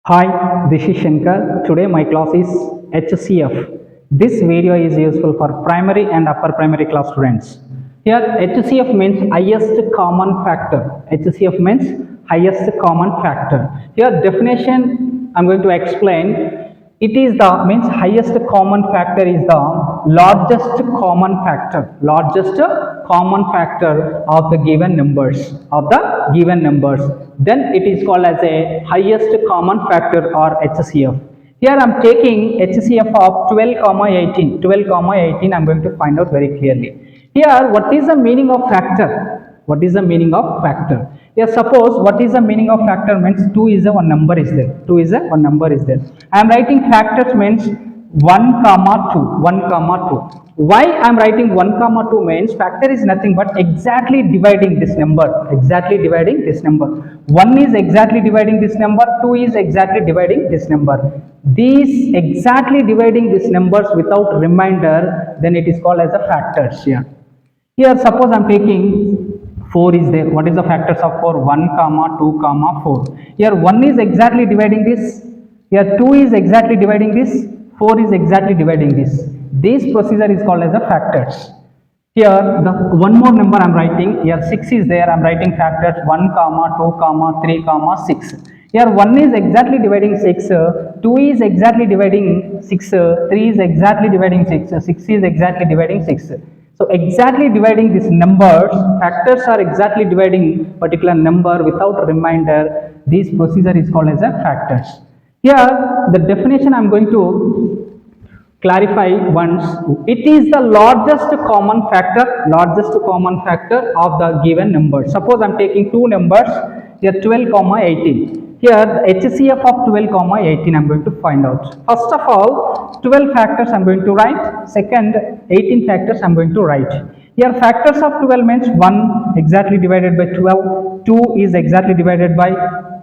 Hi, this is Shankar. Today my class is HCF. This video is useful for primary and upper primary class students. Here HCF means highest common factor. HCF means highest common factor. Here definition I am going to explain. It is the means highest common factor is the largest common factor. Largest common factor of the given numbers. Then it is called as a highest common factor or HCF. Here I am taking HCF of 12, 18 I am going to find out very clearly. Here what is the meaning of factor? What is the meaning of factor? Here suppose what is the meaning of factor means 2 is a one number is there. 2 is a one number is there. I am writing factors means 1 comma 2. 1 comma 2. Why I am writing 1 comma 2 means factor is nothing but exactly dividing this number. Exactly dividing this number. 1 is exactly dividing this number. 2 is exactly dividing this number. These exactly dividing these numbers without remainder, then it is called as a factors here. Here suppose I am taking 4 is there. What is the factors of 4? 1 comma 2 comma 4. Here 1 is exactly dividing this. Here 2 is exactly dividing this. 4 is exactly dividing this. This procedure is called as a factors. Here the one more number I am writing. Here 6 is there. I am writing factors 1 comma 2 comma 3 comma 6. Here 1 is exactly dividing 6, 2 is exactly dividing 6, 3 is exactly dividing 6, 6 is exactly dividing 6. So exactly dividing these numbers, factors are exactly dividing particular number without remainder. This procedure is called as a factors. Here the definition I am going to clarify once. It is the largest common factor of the given number. Suppose I am taking two numbers, here 12 comma 18. Here the HCF of 12 comma 18 I am going to find out. First of all 12 factors I am going to write. Second 18 factors I am going to write. Here factors of 12 means 1 exactly divided by 12, 2 is exactly divided by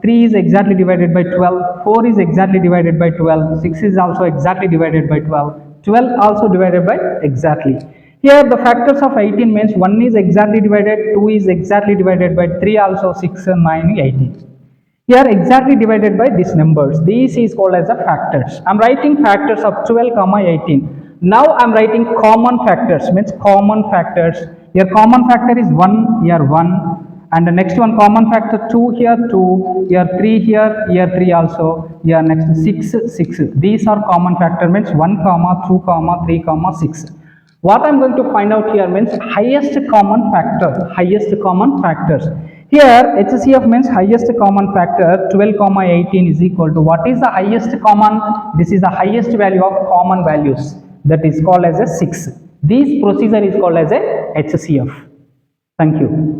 3 is exactly divided by 12, 4 is exactly divided by 12, 6 is also exactly divided by 12, 12 also divided by exactly. Here the factors of 18 means 1 is exactly divided, 2 is exactly divided by 3 also, 6, 9, 18. Here exactly divided by these numbers. This is called as a factors. I am writing factors of 12 comma 18. Now I am writing common factors means common factors. Here common factor is 1, here 1, and the next one common factor 2, here 2, here 3, here 3 also, here next 6. These are common factor means 1 comma 2 comma 3 comma 6. What I am going to find out here means highest common factors. Here HCF means highest common factor 12 comma 18 is equal to what is the highest common? This is the highest value of common values, that is called as a 6. This procedure is called as a HCF. Thank you.